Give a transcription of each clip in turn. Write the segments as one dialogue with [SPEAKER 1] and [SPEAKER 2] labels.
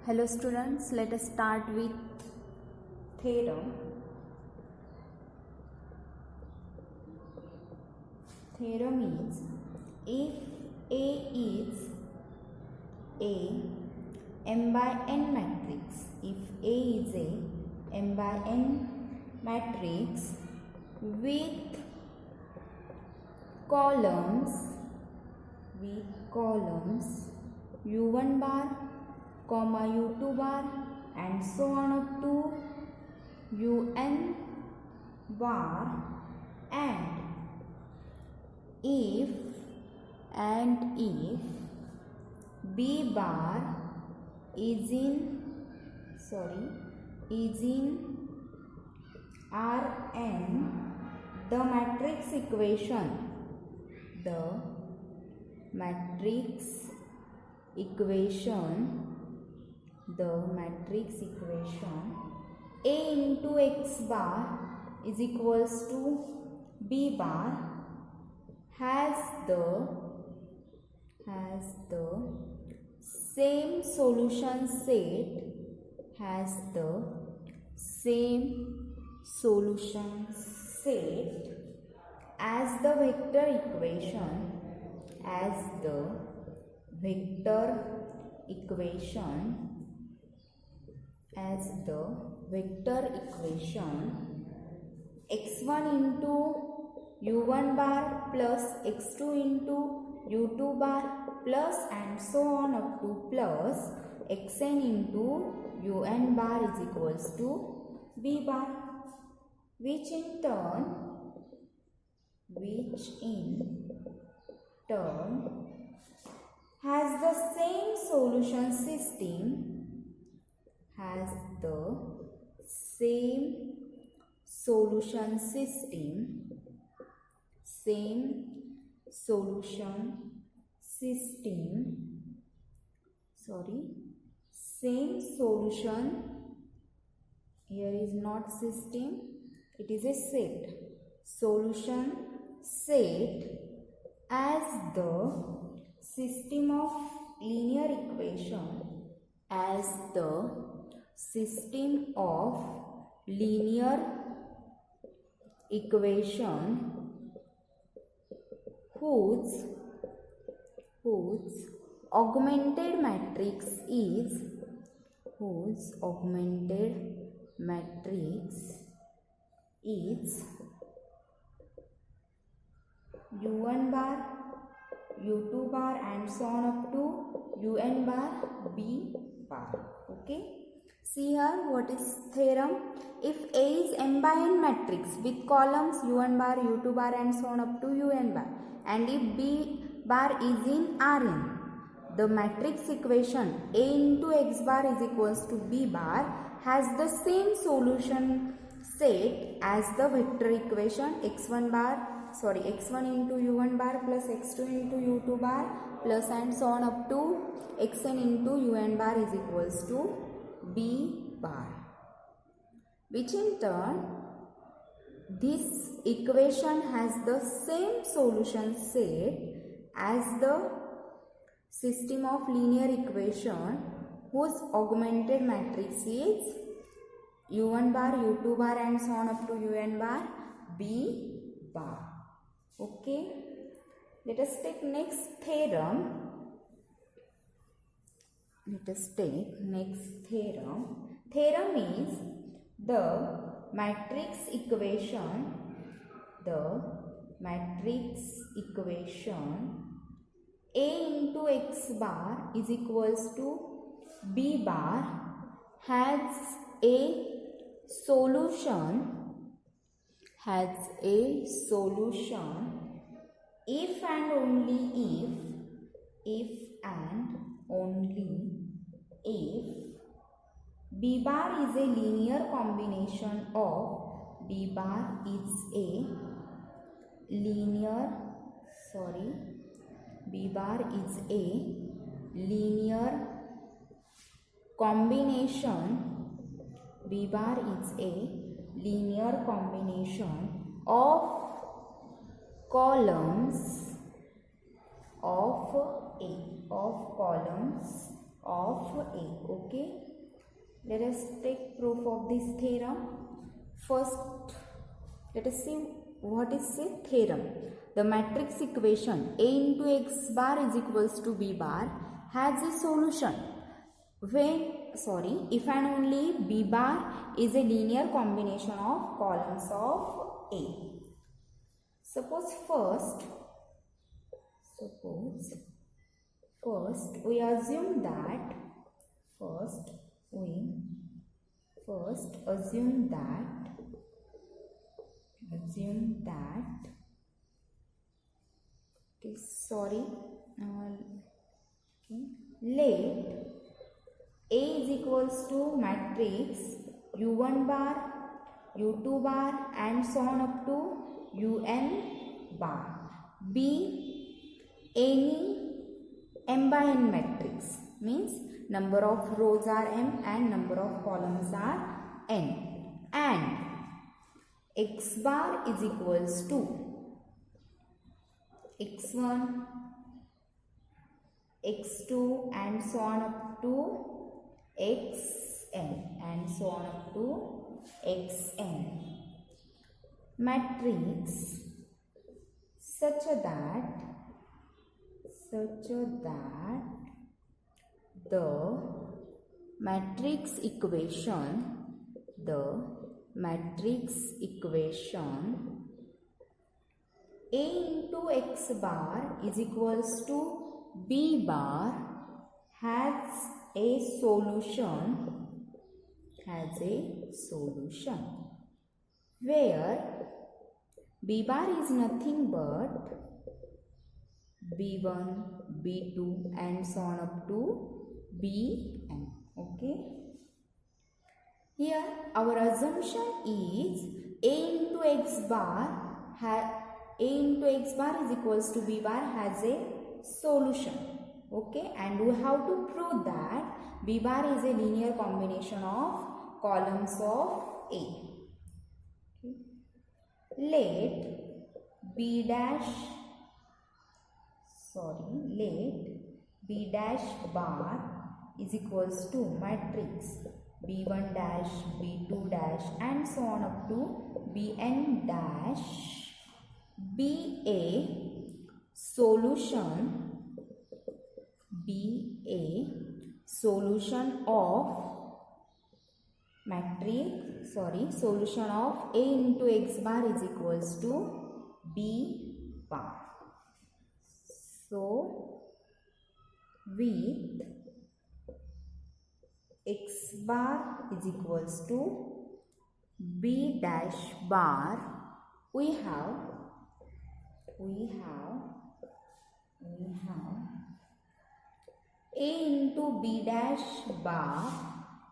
[SPEAKER 1] Hello students, let us start with theorem. Theorem is, if A is a m by n matrix, if A is a m by n matrix with columns u1 bar, comma u2 bar and so on up to un bar, and if b bar is in Rn, the matrix equation A into x bar is equals to b bar has the same solution set as the vector equation x1 into u1 bar plus x2 into u2 bar plus and so on up to plus xn into un bar is equals to b bar, which in turn has the same solution here is not system, it is a solution set as the system of linear equation whose augmented matrix is u1 bar, u2 bar and so on up to un bar, b bar. Okay, see here what is theorem. If A is m by n matrix with columns u1 bar, u2 bar and so on up to un bar, and if b bar is in Rn, the matrix equation A into x bar is equals to b bar has the same solution set as the vector equation x1 into u1 bar plus x2 into u2 bar plus and so on up to xn into un bar is equals to b bar, which in turn this equation has the same solution set as the system of linear equation whose augmented matrix is u1 bar, u2 bar and so on up to un bar, b bar. Okay, let us take next theorem. Theorem is, the matrix equation A into x bar is equals to b bar has a solution if and only if b bar is a linear combination of b bar is a linear combination of columns of of A. Okay, let us take proof of this theorem. First, let us see what is a theorem. The matrix equation A into x bar is equals to B bar has a solution if and only B bar is a linear combination of columns of A. Suppose first we assume that let A is equals to matrix U1 bar, U2 bar and so on up to UN bar. B any m by n matrix, means number of rows are m and number of columns are n, and x bar is equals to x1, x2 and so on up to xn and so on up to xn. Matrix such that the matrix equation A into x bar is equals to B bar has a solution where B bar is nothing but B1, B2 and so on up to Bn. Okay. Here our assumption is A into x bar is equals to B bar has a solution. Okay, and we have to prove that B bar is a linear combination of columns of A. Okay. Let B dash bar is equals to matrix B1 dash, B2 dash and so on up to Bn dash be a solution of matrix solution of A into x bar is equals to B bar. So with x bar is equals to B dash bar, we have A into B dash bar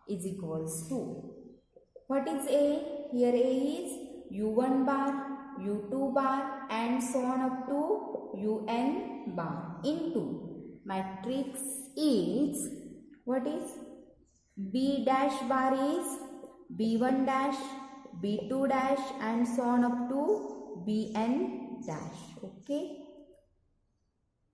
[SPEAKER 1] is equals to, what is A? Here A is U1 bar, U2 bar and so on up to UN bar into matrix is, what is B dash bar is B1 dash, B2 dash and so on up to Bn dash. Okay,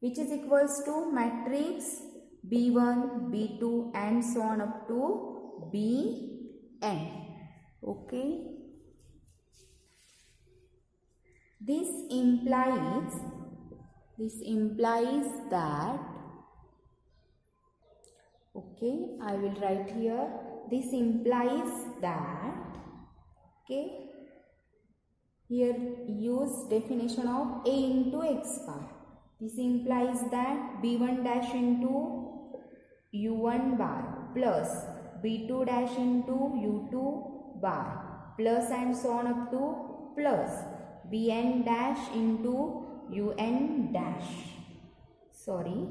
[SPEAKER 1] which is equals to matrix B1, B2 and so on up to Bn. Okay, this implies that, okay, I will write here, this implies that, okay, here use definition of A into x bar. This implies that B1 dash into U1 bar plus B2 dash into U2 bar plus and so on up to plus Bn dash into Un dash,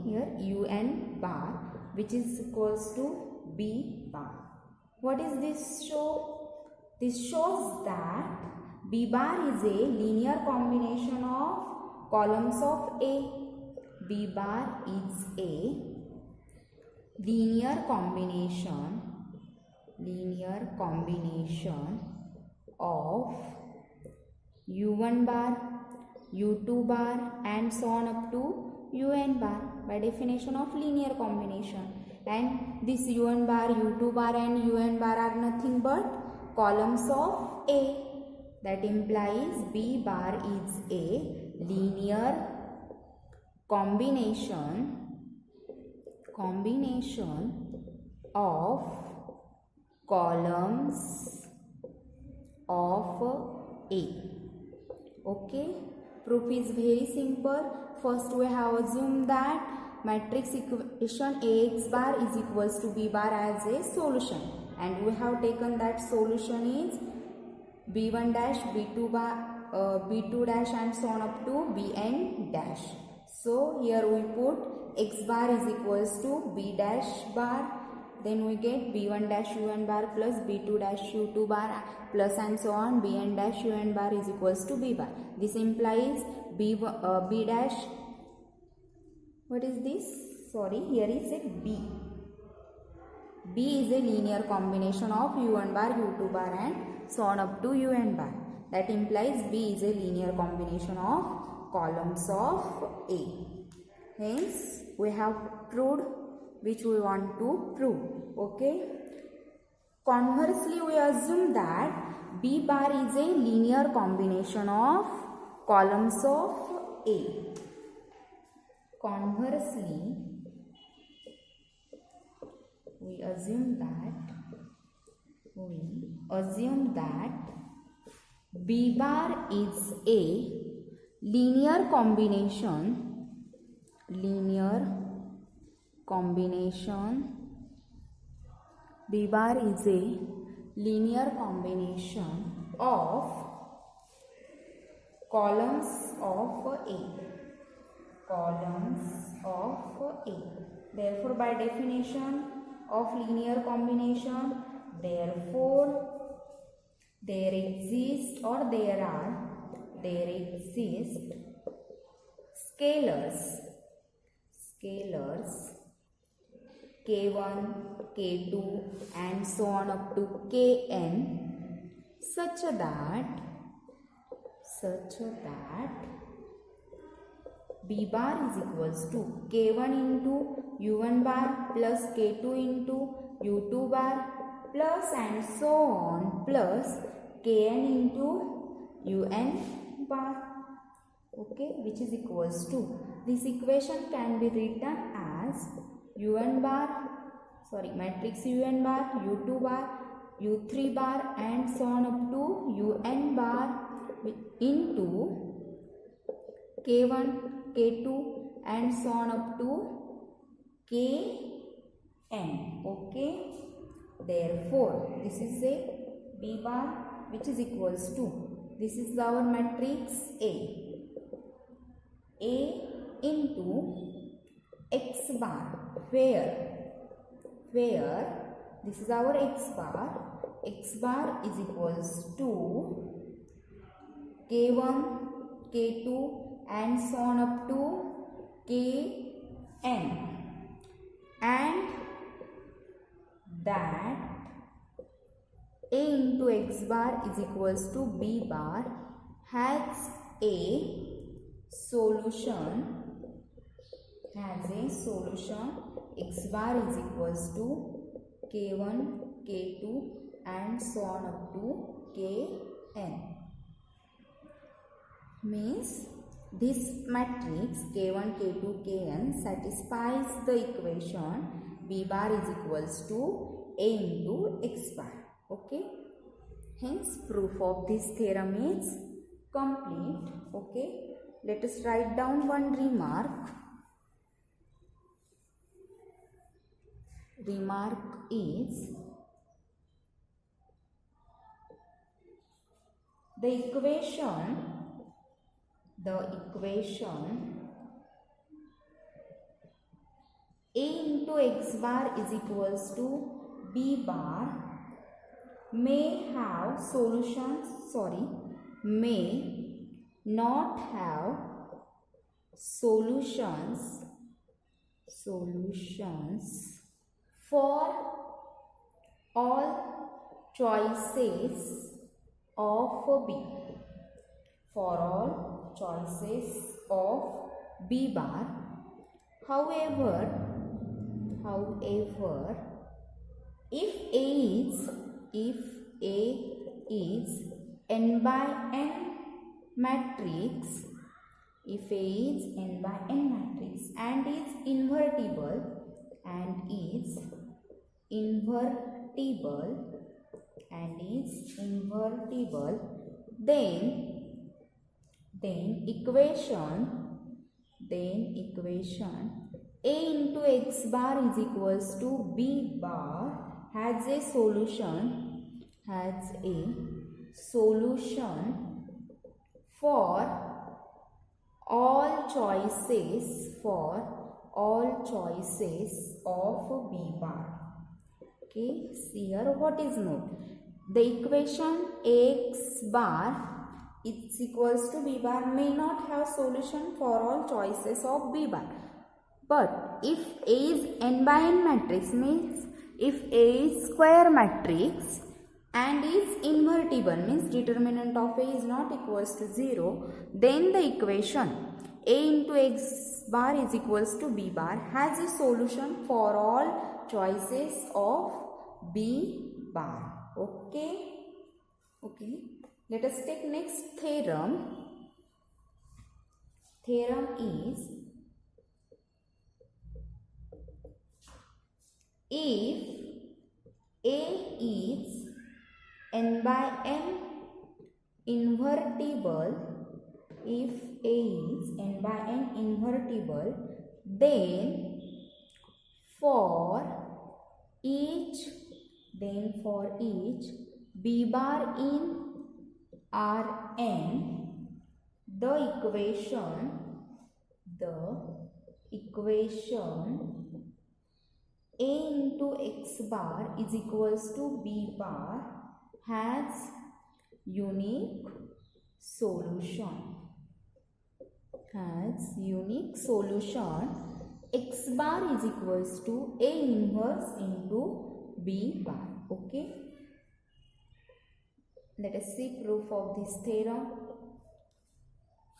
[SPEAKER 1] here Un bar, which is equals to B bar. What is this show? This shows that B bar is a linear combination of columns of A. B bar is a linear combination of U1 bar, U2 bar and so on up to UN bar by definition of linear combination. and this u1 bar, u2 bar and un bar are nothing but columns of A. That implies B bar is a linear combination of columns of A. Okay, proof is very simple. First we have assumed that matrix equation Ax bar is equals to B bar as a solution, and we have taken that solution is B1 dash, B2 bar, B2 dash and so on up to Bn dash. So here we put x bar is equals to B dash bar, then we get B1 dash un bar plus B2 dash u2 bar plus and so on Bn dash un bar is equals to B bar. This implies B dash, what is this? Sorry, here is a B. B is a linear combination of u1 bar, u2 bar and so on up to un bar. That implies B is a linear combination of columns of A. Hence, we have proved which we want to prove. Okay. Conversely, we assume that B bar is a linear combination of columns of A. Conversely, we assume that B bar is a linear combination B bar is a linear combination of columns of A. Therefore, by definition of linear combination, therefore there exist scalars k1, k2 and so on up to kn such that B bar is equals to k1 into u1 bar plus k2 into u2 bar plus and so on plus kn into un bar. Okay, which is equals to, this equation can be written as un bar, matrix un bar, u2 bar, u3 bar and so on up to un bar into k1, k2 and so on up to kn. Okay, therefore this is a B bar which is equals to, this is our matrix A into x bar, where this is our x bar is equals to k1, k2 and so on up to kn, and that A into x bar is equals to B bar has a solution, x bar is equals to k1, k2 and so on up to kn. Means this matrix k1, k2, kn satisfies the equation B bar is equals to A into x bar. Okay. Hence, proof of this theorem is complete. Okay. Let us write down one remark. Remark is, the equation A into x bar is equals to B bar may have may not have solutions for all choices of B. For all choices of B bar. However, However, if A is n by n matrix, if A is n by n matrix and is invertible then equation A into x bar is equals to B bar has a solution for all choices of B bar. Okay, see here what is note. The equation x bar is equals to B bar may not have solution for all choices of B bar. But if A is n by n matrix, means if A is square matrix and is invertible, means determinant of A is not equals to 0, then the equation A into x bar is equals to B bar has a solution for all choices of B bar. Okay. Let us take next theorem. Theorem is, if A is n by n invertible, then for each B bar in Rn, the equation A into x bar is equals to B bar has unique solution. X bar is equals to A inverse into B bar. Okay. Let us see proof of this theorem.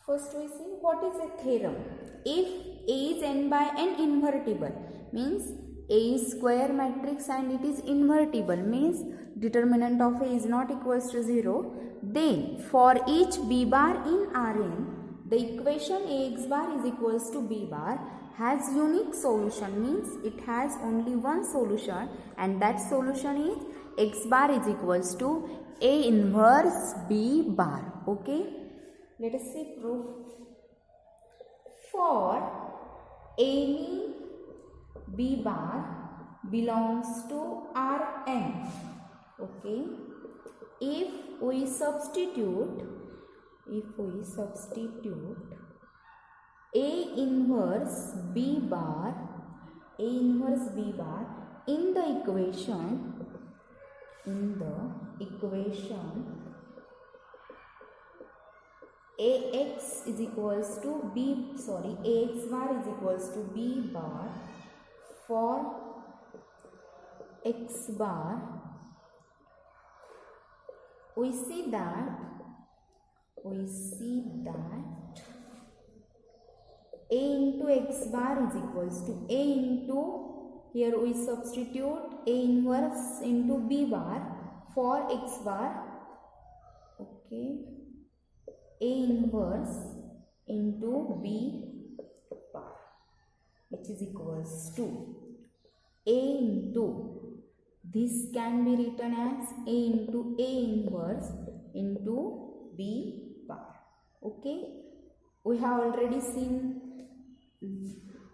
[SPEAKER 1] First we see what is a theorem. If A is n by n invertible, means A is square matrix and it is invertible, means determinant of A is not equals to 0, then for each B bar in Rn, the equation Ax bar is equals to B bar has unique solution, means it has only one solution, and that solution is x bar is equals to A inverse B bar. Okay. Let us see proof. For any B bar belongs to Rn. Okay. If we substitute A inverse B bar in the equation Ax is equals to Ax bar is equals to B bar for x bar, we see that A into x bar is equals to A into, here we substitute A inverse into B bar for x bar. Okay. A inverse into B bar, which is equals to A into, this can be written as A into A inverse into B bar. Okay. We have already seen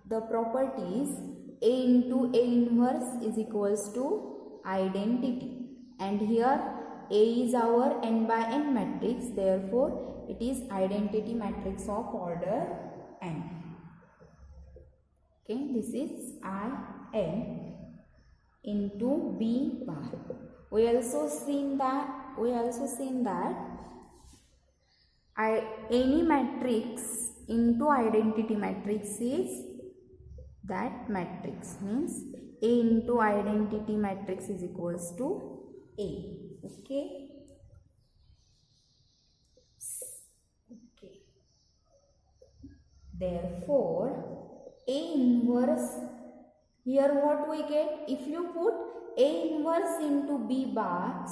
[SPEAKER 1] the properties. A into A inverse is equals to identity, and here A is our n by n matrix, therefore it is identity matrix of order n. Okay, this is In into B bar. We also seen that any matrix into identity matrix is that matrix, means A into identity matrix is equals to A. Okay. Therefore, A inverse Here what we get? If you put A inverse into B bar,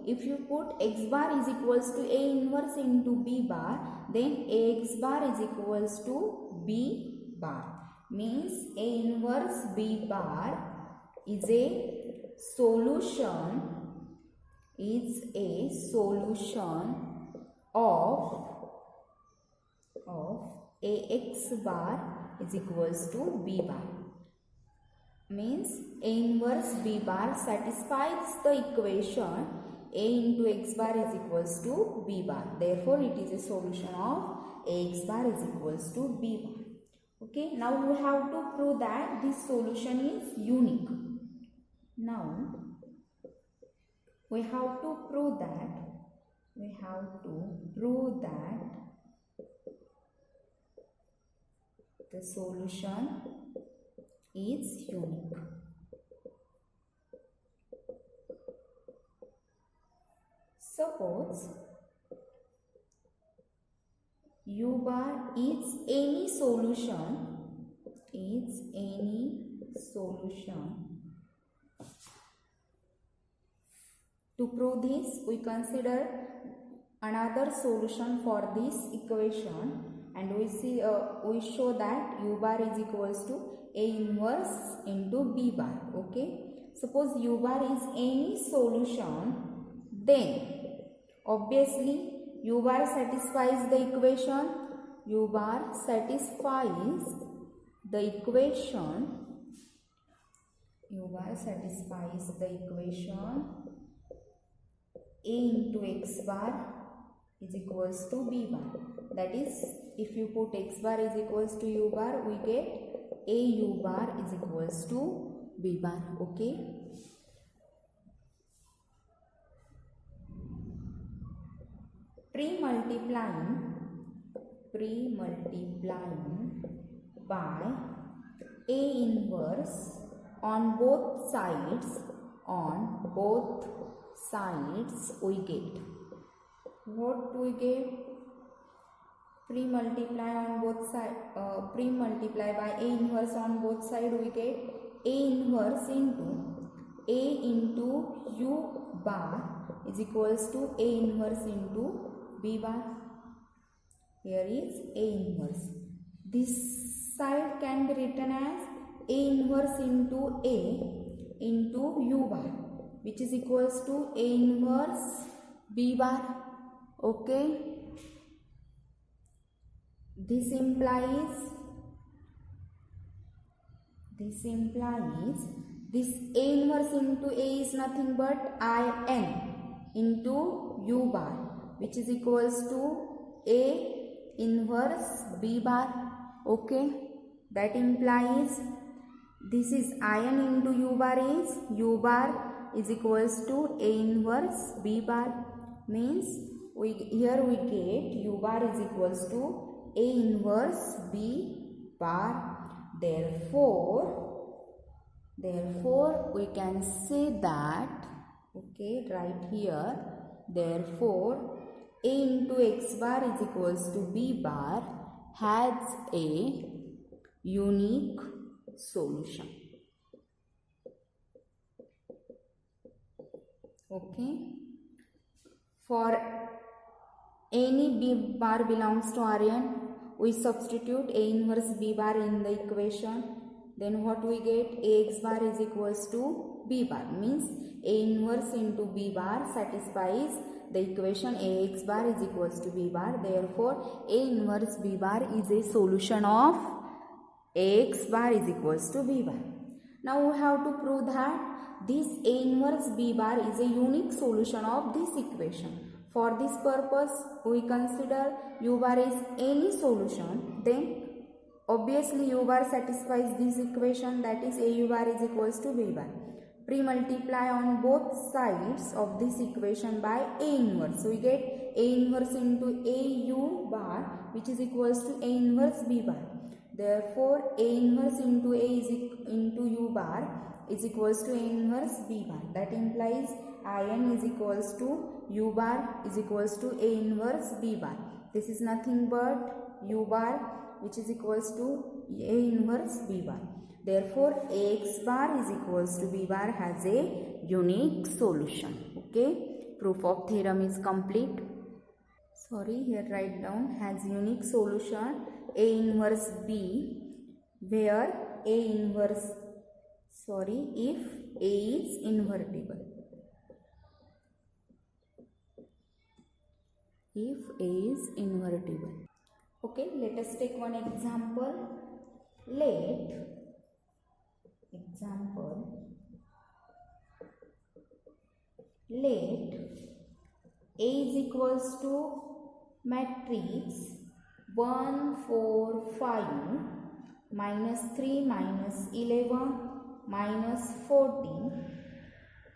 [SPEAKER 1] if you put x bar is equals to A inverse into B bar, then Ax bar is equals to B bar. Means A inverse B bar is a solution of Ax bar is equals to B bar. Means A inverse B bar satisfies the equation A into x bar is equals to B bar. Therefore, it is a solution of Ax bar is equals to B bar. Okay, now we have to prove that this solution is unique. Now, we have to prove that the solution is unique. Suppose U bar is any solution To prove this, we consider another solution for this equation, and we show that U bar is equals to A inverse into B bar. Okay, suppose U bar is any solution, then obviously U bar satisfies the equation. U bar satisfies the equation. A into x bar is equals to B bar. That is, if you put x bar is equals to U bar, we get A U bar is equals to B bar. Okay. Pre-multiplying by A inverse on both sides, we get. What we get? Pre-multiply on both sides. Pre-multiply by A inverse on both sides, we get A inverse into A into U bar is equals to A inverse into B bar. Here is A inverse. This side can be written as A inverse into A into U bar, which is equals to A inverse B bar. Okay. This implies this A inverse into A is nothing but In into U bar, which is equals to A inverse B bar. Okay. That implies this is In into U bar is equals to A inverse B bar. Means here we get U bar is equals to A inverse B bar. Therefore we can say that, okay, right here, therefore A into x bar is equals to B bar has a unique solution. Okay. For any B bar belongs to Rn, we substitute A inverse B bar in the equation. Then what we get? Ax bar is equals to B bar. Means A inverse into B bar satisfies the equation Ax bar is equals to B bar. Therefore, A inverse B bar is a solution of Ax bar is equals to B bar. Now we have to prove that this A inverse B bar is a unique solution of this equation. For this purpose, we consider U bar is any solution. Then obviously U bar satisfies this equation, that is A U bar is equals to B bar. Pre-multiply on both sides of this equation by A inverse. So we get A inverse into A U bar, which is equals to A inverse B bar. Therefore, A inverse into U bar is equals to A inverse B bar. That implies In is equals to U bar is equals to A inverse B bar. This is nothing but U bar, which is equals to A inverse B bar. Therefore, Ax bar is equals to B bar has a unique solution. Okay, proof of theorem is complete. Sorry, here write down has unique solution A inverse B, where A inverse, sorry, if A is invertible. If A is invertible. Okay, let us take one example. Let A is equals to matrix 1 4 5 minus 3 minus 11 minus 14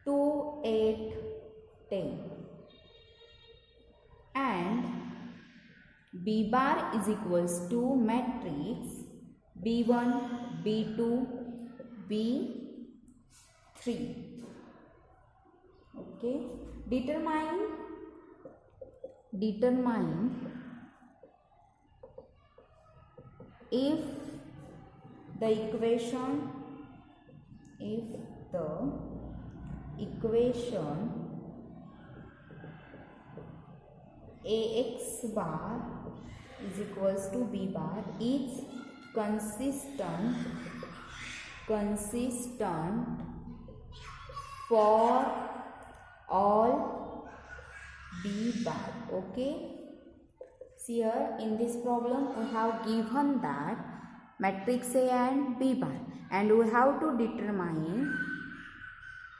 [SPEAKER 1] 2 8 10, and B bar is equals to matrix B1 B2 B3. Okay, determine if the equation Ax bar is equals to B bar is consistent for all B bar. Okay, see here in this problem we have given that matrix A and B bar, and we have to determine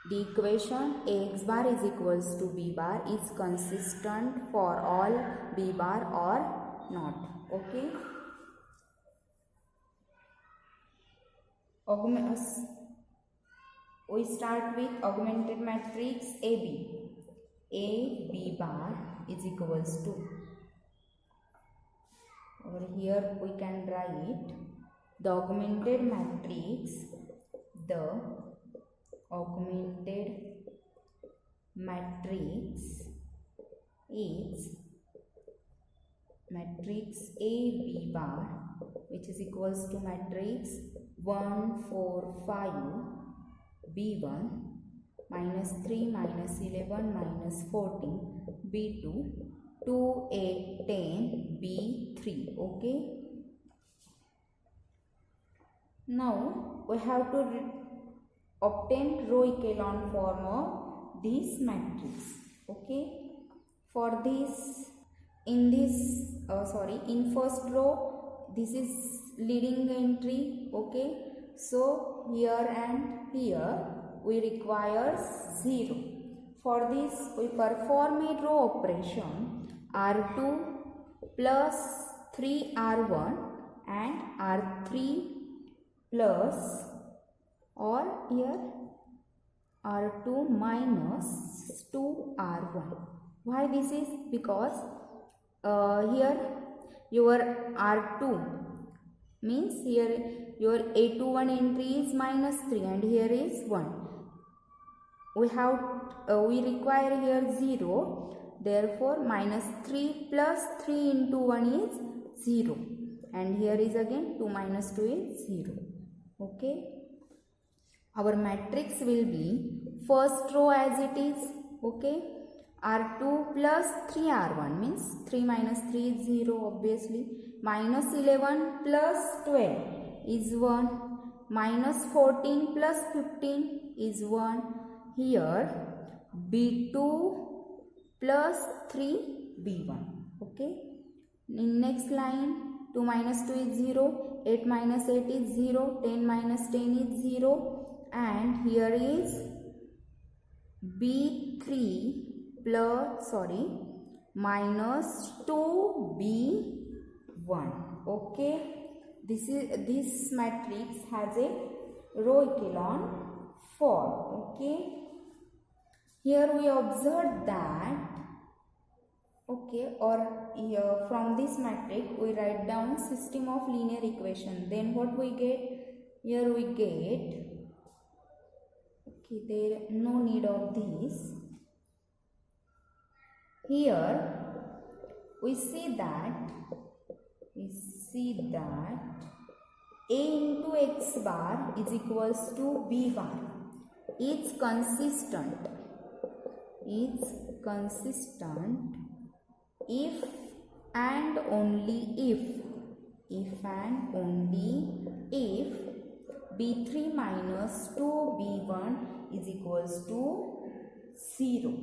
[SPEAKER 1] the equation Ax bar is equals to B bar is consistent for all B bar or not. Okay, we start with augmented matrix AB. AB bar is equals to, over here we can write the augmented matrix is matrix AB bar, which is equals to matrix 1 4 5 B1 minus 3 minus 11 minus 14 B2 2 8 10 B3. Okay, now we have to obtain row echelon form of this matrix. Okay, for this in first row this is leading entry. Okay, so here and here we require 0. For this we perform a row operation R2 plus 3R1 and R3 plus, or here R2 minus 2R1. Why this is? Because here your R2 means here your A21 entry is minus 3 and here is 1. We require here 0, therefore minus 3 plus 3 into 1 is 0, and here is again 2 minus 2 is 0. Okay, our matrix will be first row as it is. Okay, R2 plus 3R1 means 3 minus 3 is 0 obviously, minus 11 plus 12 is 1, minus 14 plus 15 is 1. Here B2 plus 3 B1. Okay, in next line 2 minus 2 is 0, 8 minus 8 is 0, 10 minus 10 is 0, and here is B3 plus minus 2B1. Okay, this matrix has a row echelon form. Okay, here we observe that, okay, or here from this matrix we write down system of linear equation. Then what we get? Here we get, okay, there no need of this. Here we see that A into x bar is equals to b bar is consistent if and only if b3 minus 2b1 is equals to 0,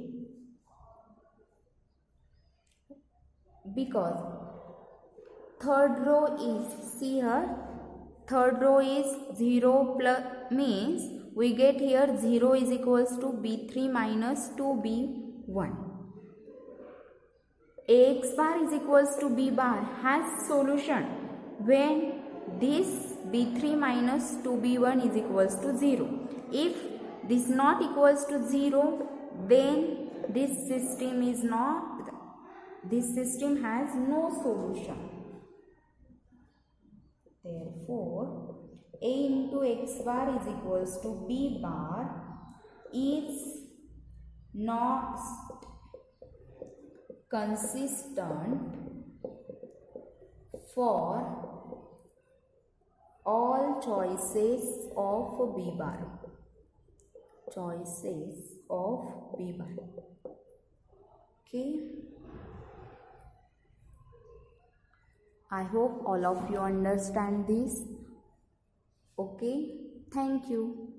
[SPEAKER 1] because third row is, see here, third row is 0 plus, means we get here 0 is equals to b3 minus 2b1. Ax bar is equals to b bar has solution when this b3 minus 2b1 is equals to 0. If this not equals to 0, then this system has no solution. Therefore, A into x bar is equals to b bar is not consistent for all choices of b bar. Okay. I hope all of you understand this. Okay. Thank you.